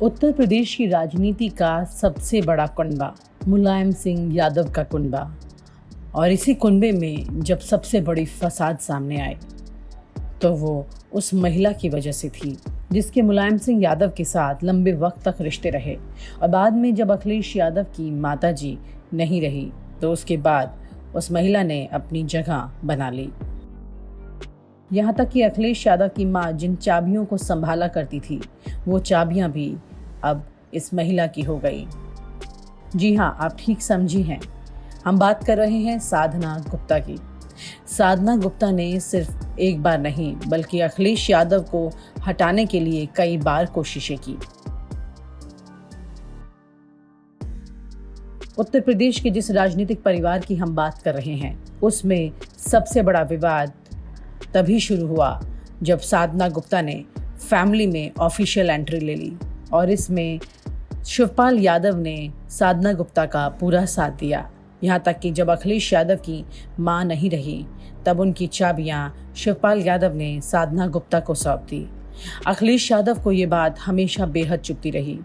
उत्तर प्रदेश की राजनीति का सबसे बड़ा कुनबा मुलायम सिंह यादव का कुनबा, और इसी कुनबे में जब सबसे बड़ी फसाद सामने आई तो वो उस महिला की वजह से थी जिसके मुलायम सिंह यादव के साथ लंबे वक्त तक रिश्ते रहे। और बाद में जब अखिलेश यादव की माताजी नहीं रही तो उसके बाद उस महिला ने अपनी जगह बना ली। यहाँ तक कि अखिलेश यादव की माँ जिन चाबियों को संभाला करती थी वो चाबियां भी अब इस महिला की हो गई। जी हाँ, आप ठीक समझी हैं, हम बात कर रहे हैं साधना गुप्ता की। साधना गुप्ता ने सिर्फ एक बार नहीं बल्कि अखिलेश यादव को हटाने के लिए कई बार कोशिशें की। उत्तर प्रदेश के जिस राजनीतिक परिवार की हम बात कर रहे हैं उसमें सबसे बड़ा विवाद तभी शुरू हुआ जब साधना गुप्ता ने फैमिली में ऑफिशियल एंट्री ले ली और इसमें शिवपाल यादव ने साधना गुप्ता का पूरा साथ दिया। यहाँ तक कि जब अखिलेश यादव की मां नहीं रही तब उनकी चाबियां शिवपाल यादव ने साधना गुप्ता को सौंप दी। अखिलेश यादव को ये बात हमेशा बेहद चुभती रही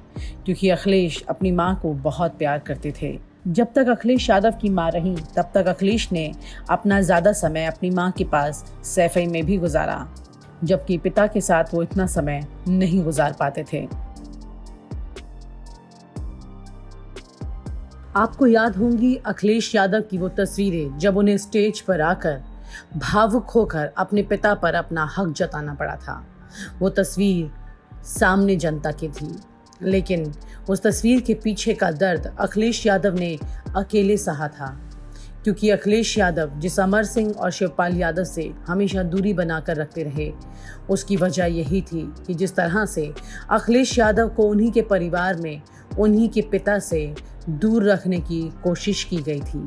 क्योंकि अखिलेश अपनी मां को बहुत प्यार करते थे। जब तक अखिलेश यादव की मां रही तब तक अखिलेश ने अपना ज़्यादा समय अपनी मां के पास सैफई में भी गुजारा, जबकि पिता के साथ वो इतना समय नहीं गुजार पाते थे। आपको याद होंगी अखिलेश यादव की वो तस्वीरें जब उन्हें स्टेज पर आकर भावुक होकर अपने पिता पर अपना हक जताना पड़ा था। वो तस्वीर सामने जनता की थी, लेकिन उस तस्वीर के पीछे का दर्द अखिलेश यादव ने अकेले सहा था, क्योंकि अखिलेश यादव जिस अमर सिंह और शिवपाल यादव से हमेशा दूरी बनाकर रखते रहे उसकी वजह यही थी कि जिस तरह से अखिलेश यादव को उन्हीं के परिवार में उन्हीं के पिता से दूर रखने की कोशिश की गई थी।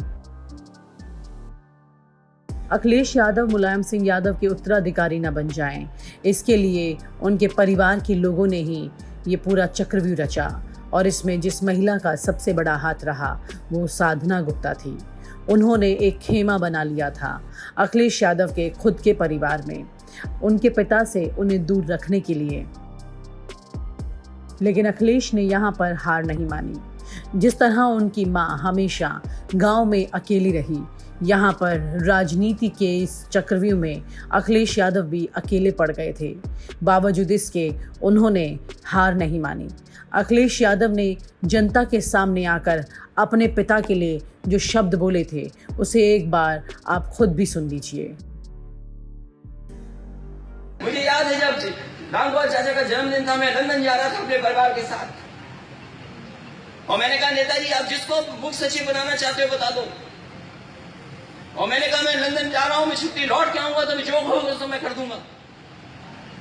अखिलेश यादव मुलायम सिंह यादव के उत्तराधिकारी न बन जाएं, इसके लिए उनके परिवार के लोगों ने ही ये पूरा चक्रव्यूह रचा और इसमें जिस महिला का सबसे बड़ा हाथ रहा वो साधना गुप्ता थी। उन्होंने एक खेमा बना लिया था अखिलेश यादव के खुद के परिवार में, उनके पिता से उन्हें दूर रखने के लिए। लेकिन अखिलेश ने यहाँ पर हार नहीं मानी। जिस तरह उनकी माँ हमेशा गांव में अकेली रही, यहाँ पर राजनीति के इस चक्रव्यूह में अखिलेश यादव भी अकेले पड़ गए थे। बावजूद इसके उन्होंने हार नहीं मानी। अखिलेश यादव ने जनता के सामने आकर अपने पिता के लिए जो शब्द बोले थे उसे एक बार आप खुद भी सुन लीजिए। मुझे याद है जब रामगोपाल चाचा का जन्मदिन था, मैं लंदन जा रहा था अपने परिवार के साथ और मैंने कहा नेताजी आप जिसको मुख्य सचिव बनाना चाहते हो बता दो। और मैंने कहा मैं लंदन जा रहा हूं, मैं छुट्टी लौट के आऊंगा तो जो होगा तो मैं कर दूंगा।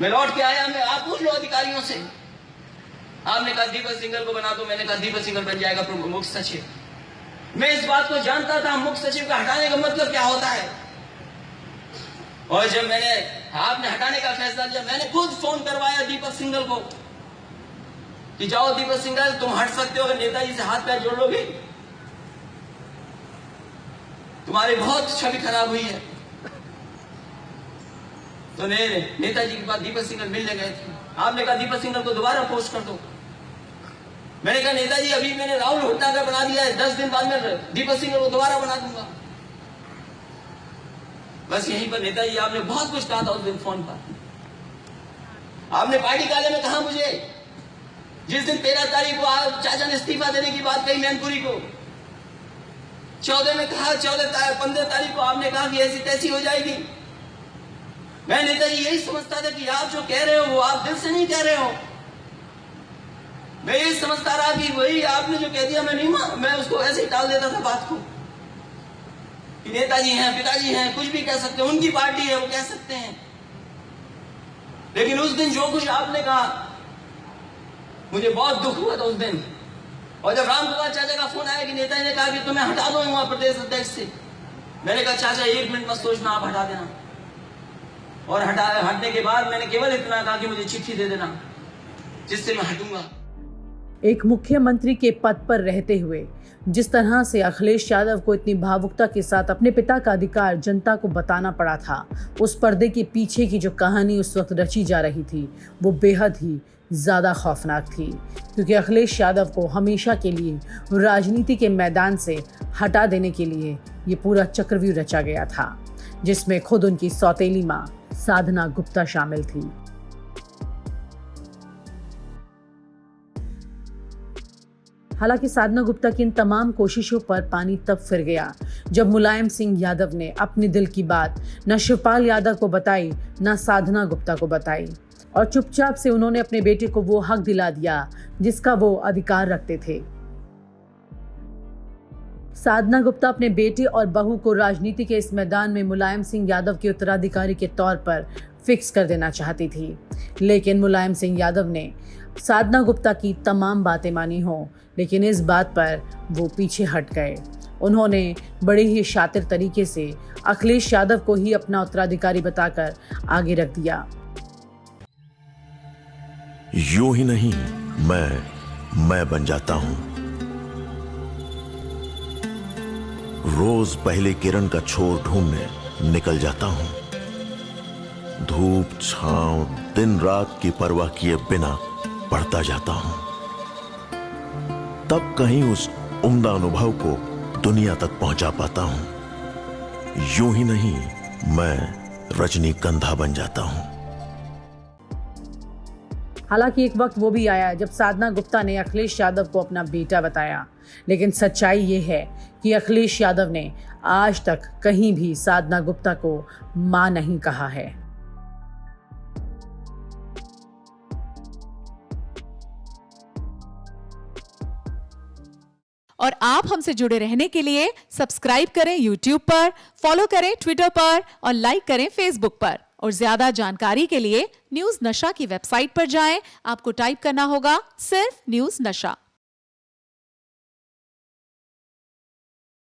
मैं लौट के आया, मैं आप पूछ लो अधिकारियों से। आपने कहा दीपक सिंघल को बना दो, मैंने कहा दीपक सिंघल बन जाएगा मुख्य सचिव। मैं इस बात को जानता था मुख्य सचिव का हटाने का मतलब क्या होता है। और जब आपने हटाने का फैसला लिया, मैंने खुद फोन करवाया दीपक सिंघल को कि जाओ दीपक सिंघल तुम हट सकते हो, अगर नेताजी से हाथ पैर जोड़ लोगे तुम्हारी बहुत छवि खराब हुई है। तो नेताजी के पास दीपक सिंघल मिलने गए थे। आपने कहा दीपक सिंघल को दोबारा पोस्ट कर दो। मैंने कहा नेताजी अभी मैंने राहुल भटनागर बना दिया है, 10 दिन बाद में दीपक सिंघल को दोबारा बना दूंगा। बस यहीं पर नेताजी आपने बहुत कुछ कहा था उस दिन फोन पर। आपने पार्टी कार्यालय में कहा मुझे जिस दिन 13 तारीख को आप चाचा ने इस्तीफा देने की बात कही मैनपुरी को, 14 में कहा 15 तारीख को आपने कहा कि ऐसी तैसी हो जाएगी। मैं नेताजी यही समझता था कि आप जो कह रहे हो वो आप दिल से नहीं कह रहे हो। मैं यही समझता रहा कि वही आपने जो कह दिया मैं उसको ऐसे ही टाल देता था बात को कि नेताजी हैं, पिताजी हैं, कुछ भी कह सकते हैं, उनकी पार्टी है वो कह सकते हैं। लेकिन उस दिन जो कुछ आपने कहा मुझे बहुत दुख हुआ था उस दिन। और जब रामगोपाल चाचा का फोन आया कि नेताजी ने कहा कि तुम्हें हटा दो वहां प्रदेश अध्यक्ष से, मैंने कहा चाचा 1 मिनट मत सोचना, आप हटा देना। और हटने के बाद मैंने केवल इतना कहा कि मुझे चिट्ठी दे देना जिससे मैं हटूंगा। एक मुख्यमंत्री के पद पर रहते हुए जिस तरह से अखिलेश यादव को इतनी भावुकता के साथ अपने पिता का अधिकार जनता को बताना पड़ा था, उस पर्दे के पीछे की जो कहानी उस वक्त रची जा रही थी वो बेहद ही ज़्यादा खौफनाक थी, क्योंकि अखिलेश यादव को हमेशा के लिए राजनीति के मैदान से हटा देने के लिए ये पूरा चक्रव्यूह रचा गया था, जिसमें खुद उनकी सौतेली माँ साधना गुप्ता शामिल थी। हालांकि साधना गुप्ता की इन तमाम कोशिशों पर पानी तब फिर गया जब मुलायम सिंह यादव ने अपने दिल की बात न शिवपाल यादव को बताई, न साधना गुप्ता को बताई, और चुपचाप से उन्होंने अपने बेटे को वो हक दिला दिया जिसका वो अधिकार रखते थे। साधना गुप्ता अपने बेटे और बहू को राजनीति के इस मैदान में मुलायम सिंह यादव के उत्तराधिकारी के तौर पर फिक्स कर देना चाहती थी, लेकिन मुलायम सिंह यादव ने साधना गुप्ता की तमाम बातें मानी हों, लेकिन इस बात पर वो पीछे हट गए। उन्होंने बड़े ही शातिर तरीके से अखिलेश यादव को ही अपना उत्तराधिकारी बताकर आगे रख दिया। यूं ही नहीं, मैं बन जाता हूं। रोज पहले किरण का छोर ढूंढने निकल जाता हूं। धूप छांव दिन रात की परवाह किए बिना पढ़ता जाता हूं। तब कहीं उस उम्दा अनुभव को दुनिया तक पहुंचा पाता हूं। यूं ही नहीं, मैं रजनीगंधा बन जाता हूं। हालांकि एक वक्त वो भी आया जब साधना गुप्ता ने अखिलेश यादव को अपना बेटा बताया, लेकिन सच्चाई ये है कि अखिलेश यादव ने आज तक कहीं भी साधना गुप्ता को मां नहीं कहा है। और आप हमसे जुड़े रहने के लिए सब्सक्राइब करें YouTube पर, फॉलो करें Twitter पर और लाइक करें Facebook पर। और ज्यादा जानकारी के लिए न्यूज़ नशा की वेबसाइट पर जाएं। आपको टाइप करना होगा सिर्फ न्यूज़ नशा।